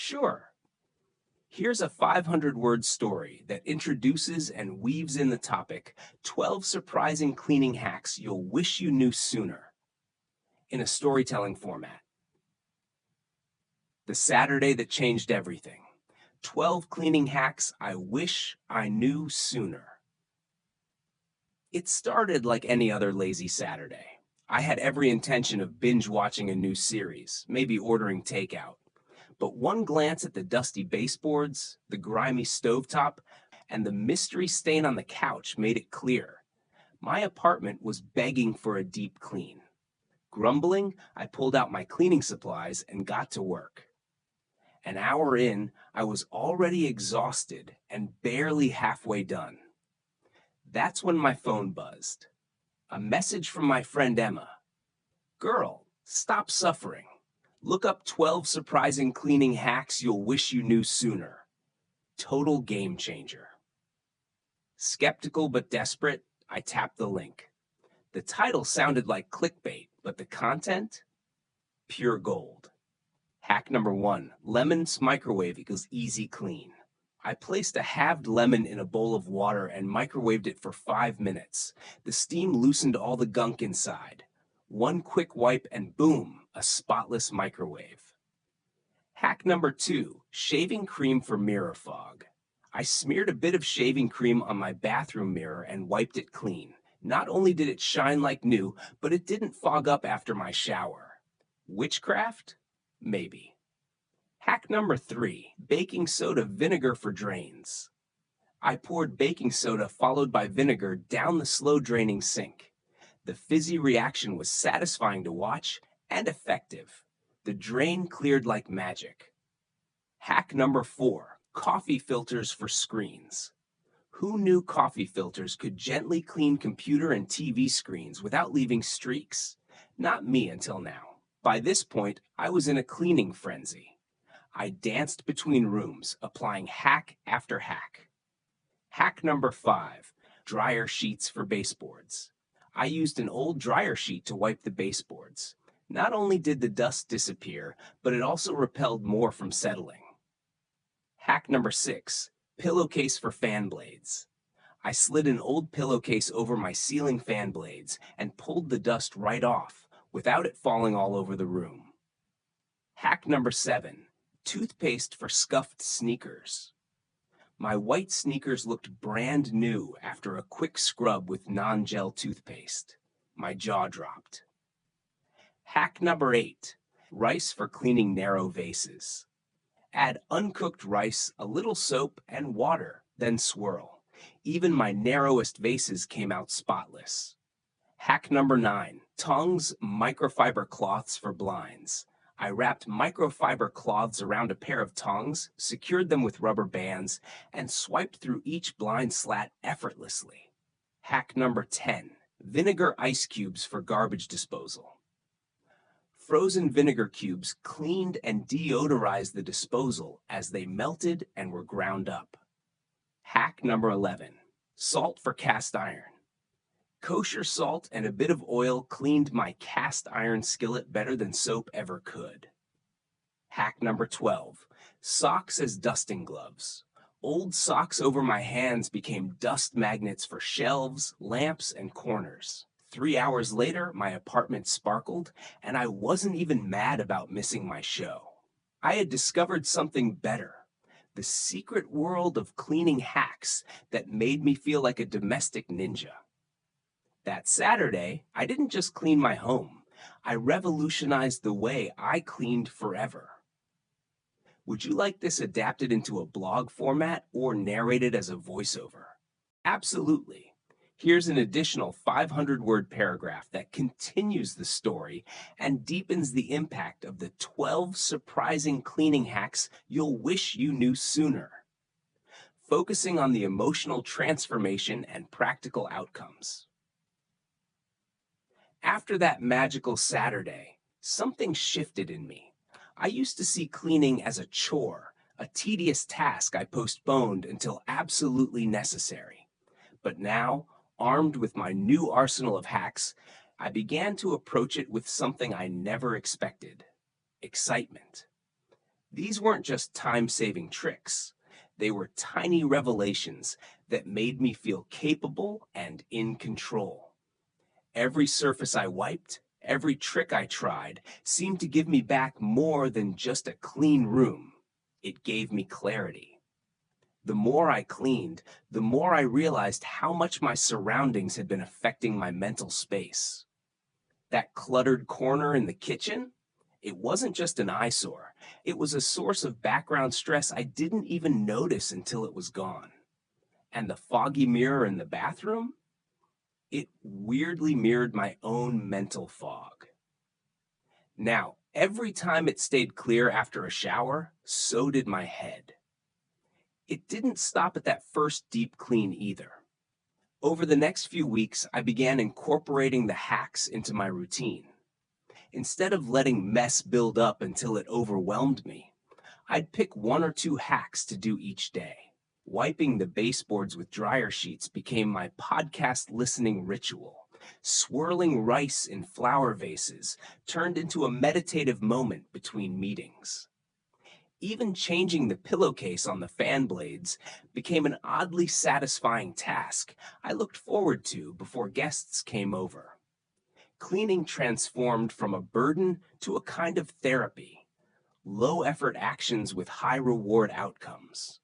Sure. Here's a 500-word story that introduces and weaves in the topic 12 surprising cleaning hacks you'll wish you knew sooner in a storytelling format. The Saturday that changed everything. 12 cleaning hacks I wish I knew sooner. It started like any other lazy Saturday. I had every intention of binge watching a new series, maybe ordering takeout. But one glance at the dusty baseboards, the grimy stovetop, and the mystery stain on the couch made it clear. My apartment was begging for a deep clean. Grumbling, I pulled out my cleaning supplies and got to work. An hour in, I was already exhausted and barely halfway done. That's when my phone buzzed. A message from my friend Emma. "Girl, stop suffering. Look up 12 surprising cleaning hacks you'll wish you knew sooner." Total game changer. Skeptical but desperate, I tapped the link. The title sounded like clickbait, but the content? Pure gold. Hack number 1, lemons microwave equals easy clean. I placed a halved lemon in a bowl of water and microwaved it for 5 minutes. The steam loosened all the gunk inside. One quick wipe and boom, a spotless microwave. Hack number 2, shaving cream for mirror fog. I smeared a bit of shaving cream on my bathroom mirror and wiped it clean. Not only did it shine like new, but it didn't fog up after my shower. Witchcraft? Maybe. Hack number 3, baking soda vinegar for drains. I poured baking soda followed by vinegar down the slow draining sink. The fizzy reaction was satisfying to watch and effective. The drain cleared like magic. Hack number 4, coffee filters for screens. Who knew coffee filters could gently clean computer and TV screens without leaving streaks? Not me until now. By this point, I was in a cleaning frenzy. I danced between rooms, applying hack after hack. Hack number 5, dryer sheets for baseboards. I used an old dryer sheet to wipe the baseboards. Not only did the dust disappear, but it also repelled more from settling. Hack number 6, pillowcase for fan blades. I slid an old pillowcase over my ceiling fan blades and pulled the dust right off without it falling all over the room. Hack number 7, toothpaste for scuffed sneakers. My white sneakers looked brand new after a quick scrub with non-gel toothpaste. My jaw dropped. Hack number 8, rice for cleaning narrow vases. Add uncooked rice, a little soap, and water, then swirl. Even my narrowest vases came out spotless. Hack number 9, tongs microfiber cloths for blinds. I wrapped microfiber cloths around a pair of tongs, secured them with rubber bands, and swiped through each blind slat effortlessly. Hack number 10, vinegar ice cubes for garbage disposal. Frozen vinegar cubes cleaned and deodorized the disposal as they melted and were ground up. Hack number 11, salt for cast iron. Kosher salt and a bit of oil cleaned my cast iron skillet better than soap ever could. Hack number 12, socks as dusting gloves. Old socks over my hands became dust magnets for shelves, lamps, and corners. 3 hours later, my apartment sparkled, and I wasn't even mad about missing my show. I had discovered something better. The secret world of cleaning hacks that made me feel like a domestic ninja. That Saturday, I didn't just clean my home. I revolutionized the way I cleaned forever. Would you like this adapted into a blog format or narrated as a voiceover? Absolutely. Here's an additional 500-word paragraph that continues the story and deepens the impact of the 12 surprising cleaning hacks you'll wish you knew sooner, focusing on the emotional transformation and practical outcomes. After that magical Saturday, something shifted in me. I used to see cleaning as a chore, a tedious task I postponed until absolutely necessary. But now, armed with my new arsenal of hacks, I began to approach it with something I never expected: excitement. These weren't just time-saving tricks. They were tiny revelations that made me feel capable and in control. Every surface I wiped, every trick I tried, seemed to give me back more than just a clean room. It gave me clarity. The more I cleaned, the more I realized how much my surroundings had been affecting my mental space. That cluttered corner in the kitchen? It wasn't just an eyesore. It was a source of background stress I didn't even notice until it was gone. And the foggy mirror in the bathroom? It weirdly mirrored my own mental fog. Now, every time it stayed clear after a shower, so did my head. It didn't stop at that first deep clean either. Over the next few weeks, I began incorporating the hacks into my routine. Instead of letting mess build up until it overwhelmed me, I'd pick one or two hacks to do each day. Wiping the baseboards with dryer sheets became my podcast listening ritual. Swirling rice in flower vases turned into a meditative moment between meetings. Even changing the pillowcase on the fan blades became an oddly satisfying task I looked forward to before guests came over. Cleaning transformed from a burden to a kind of therapy, low effort actions with high reward outcomes.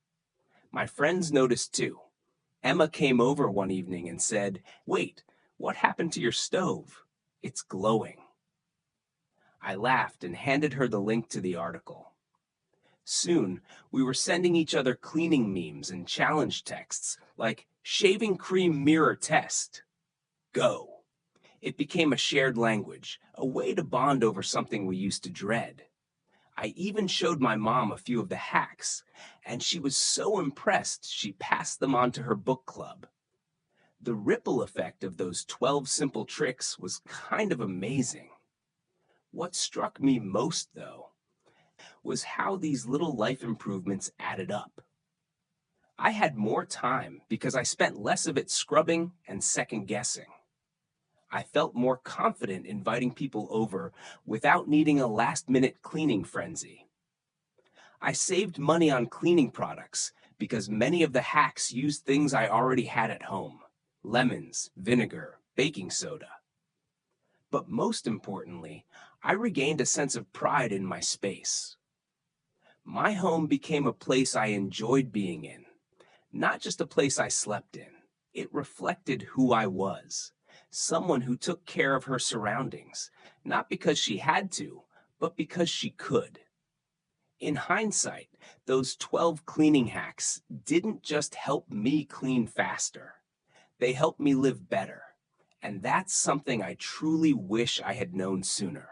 My friends noticed too. Emma came over one evening and said, "Wait, what happened to your stove? It's glowing." I laughed and handed her the link to the article. Soon, we were sending each other cleaning memes and challenge texts like shaving cream mirror test. Go. It became a shared language, a way to bond over something we used to dread. I even showed my mom a few of the hacks, and she was so impressed she passed them on to her book club. The ripple effect of those 12 simple tricks was kind of amazing. What struck me most, though, was how these little life improvements added up. I had more time because I spent less of it scrubbing and second guessing. I felt more confident inviting people over without needing a last-minute cleaning frenzy. I saved money on cleaning products because many of the hacks used things I already had at home: lemons, vinegar, baking soda. But most importantly, I regained a sense of pride in my space. My home became a place I enjoyed being in, not just a place I slept in. It reflected who I was, someone who took care of her surroundings, not because she had to, but because she could. In hindsight, those 12 cleaning hacks didn't just help me clean faster. They helped me live better. And that's something I truly wish I had known sooner.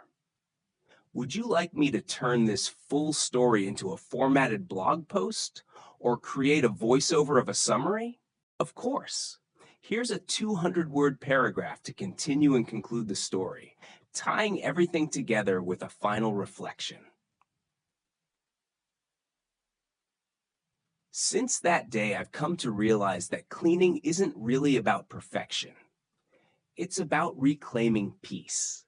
Would you like me to turn this full story into a formatted blog post or create a voiceover of a summary? Of course. Here's a 200-word paragraph to continue and conclude the story, tying everything together with a final reflection. Since that day, I've come to realize that cleaning isn't really about perfection. It's about reclaiming peace.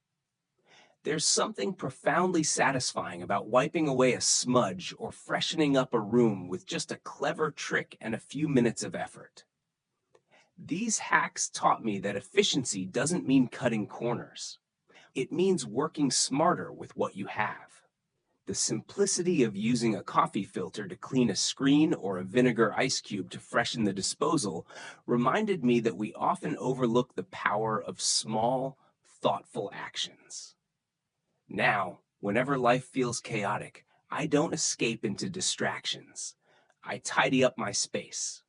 There's something profoundly satisfying about wiping away a smudge or freshening up a room with just a clever trick and a few minutes of effort. These hacks taught me that efficiency doesn't mean cutting corners. It means working smarter with what you have. The simplicity of using a coffee filter to clean a screen or a vinegar ice cube to freshen the disposal reminded me that we often overlook the power of small, thoughtful actions. Now, whenever life feels chaotic, I don't escape into distractions. I tidy up my space.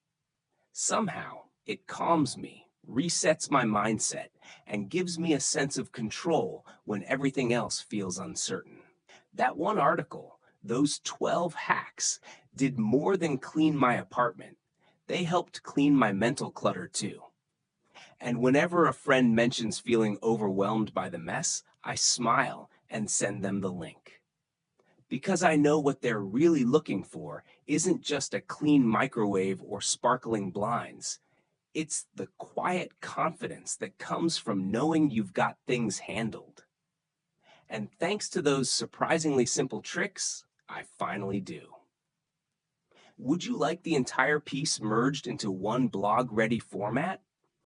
Somehow, it calms me, resets my mindset, and gives me a sense of control when everything else feels uncertain. That one article, those 12 hacks, did more than clean my apartment. They helped clean my mental clutter too. And whenever a friend mentions feeling overwhelmed by the mess, I smile and send them the link. Because I know what they're really looking for isn't just a clean microwave or sparkling blinds. It's the quiet confidence that comes from knowing you've got things handled. And thanks to those surprisingly simple tricks, I finally do. Would you like the entire piece merged into one blog-ready format?